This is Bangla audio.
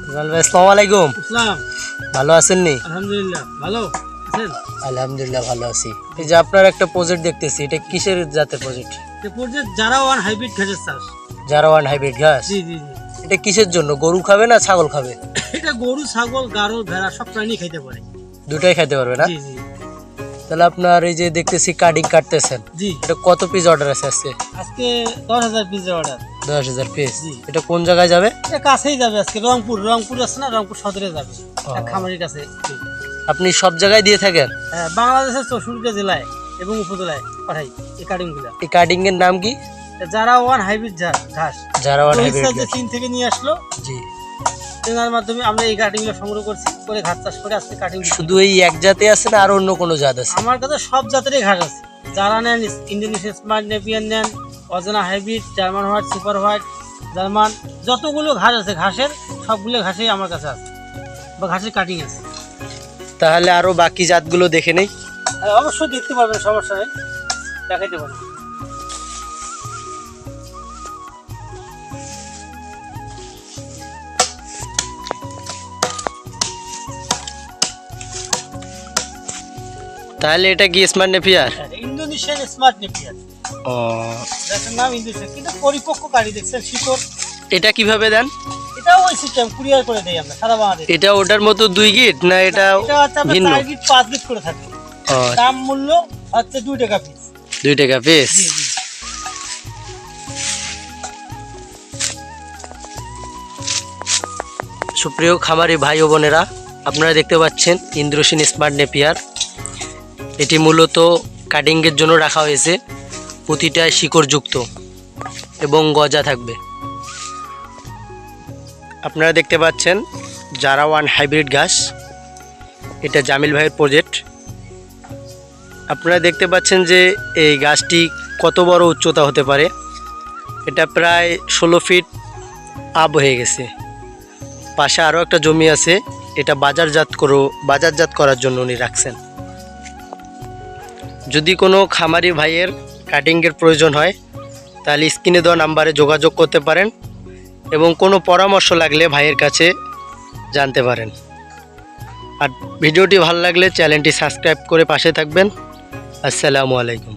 ভাই আসসালামু আলাইকুম। ইসলাম ভালো আছেন নি? আলহামদুলিল্লাহ ভালো আছেন? আলহামদুলিল্লাহ ভালো আছি। এই যে আপনার একটা প্রজেক্ট দেখতেছি, এটা কিসের জাতের প্রজেক্ট? যে যারা ওয়ান হাইব্রিড ঘাসের চাষ। জারাওয়ান হাইব্রিড ঘাস। জি জি জি। এটা কিসের জন্য? গরু খাবে না ছাগল খাবে? এটা গরু ছাগল গারো ভেড়া সব প্রাণী খাইতে পারে। দুটাই খাইতে পারবে না? জি জি তাহলে আপনার এই যে দেখতেছি কাটিং কাটতেছেন, জি। এটা কত পিস অর্ডার আছে আজকে? আজকে 10,000 পিসের অর্ডার। 10,000 পিস। জি। এটা কোন জায়গায় যাবে? এটা কাছেই যাবে আজকে রংপুর আছে না, রংপুর সদরে যাবে। ও। খামারির কাছে। জি। আপনি সব জায়গায় দিয়ে থাকেন? হ্যাঁ, বাংলাদেশের 64টা জেলায় এবং উপজেলায় পাঠাই এই কাটিংগুলা। এই কাটিং এর নাম কি? যারা ওয়ান হাইব্রিড ঘাস। জারাওয়ান রোহিত হাইব্রিড স্যার যে ঘাস। চীন থেকে নিয়ে আসলো, জি। তেনার মাধ্যমে আমরা এই কাটিংগুলো সংগ্রহ করছি, করে ঘাস চাষ করে আজকে কাটিং। শুধু এই এক জাতে আছে না আর অন্য কোনো জাত আছে? আমার কাছে সব জাতেরই ঘাস আছে। যারা নেন ইন্দোনেশিয়ান স্মার্ট নেপিয়ান নেন, অজানা hybrid, German white, super white, German, যতগুলো ঘাস আছে ঘাসের সবগুলো ঘাসই আমার কাছে আছে বা ঘাসের কাটিং আছে। তাহলে আরো বাকি জাতগুলো দেখে নেই। হ্যাঁ, অবশ্যই দেখতে পারবেন, সমস্যা নেই, দেখাইতে পারবেন। তাহলে এটা কি smart napier? Indonesian smart napier, ও, দেখার নাম ইন্দোনেশিয়ান, কিন্তু পরিপক্ক গাড়ি দেখছেন শিকড়। এটা কিভাবে দেন? এটাও ওই সিস্টেম কুরিয়ার করে দেই আমরা সারা বাংলাদেশ। এটা ওটার মতো 2 গিট না এটা এটা হচ্ছে আমরা ভিন্ন? 4 গিট 5 গিট করে থাকি। ও, দাম মূল্য হচ্ছে 2 টাকা পিস। 2 টাকা পিস। জি জি। সুপ্রিয় খামারি ভাই ও বোনেরা, আপনারা দেখতে পাচ্ছেন ইন্দোনেশিয়ান স্মার্ট নেপিয়ার। এটি মূলত কাটিংয়ের জন্য রাখা হয়েছে, প্রতিটায় শিকড়যুক্ত এবং গজা থাকবে। আপনারা দেখতে পাচ্ছেন জারাওয়ান হাইব্রিড ঘাস, এটা জামিল ভাইয়ের প্রজেক্ট। আপনারা দেখতে পাচ্ছেন যে এই গাছটি কত বড় উচ্চতা হতে পারে। এটা প্রায় 16 ফিট আপ হয়ে গেছে। পাশে আরও একটা জমি আছে, এটা বাজারজাত করার জন্য উনি রাখছেন। যদি কোনো খামারি ভাইয়ের কাটিংয়ের প্রয়োজন হয় তাহলে স্ক্রিনে দেওয়া নাম্বারে যোগাযোগ করতে পারেন এবং কোনো পরামর্শ লাগলে ভাইয়ের কাছে জানতে পারেন। আর ভিডিওটি ভালো লাগলে চ্যানেলটি সাবস্ক্রাইব করে পাশে থাকবেন। আসসালামু আলাইকুম।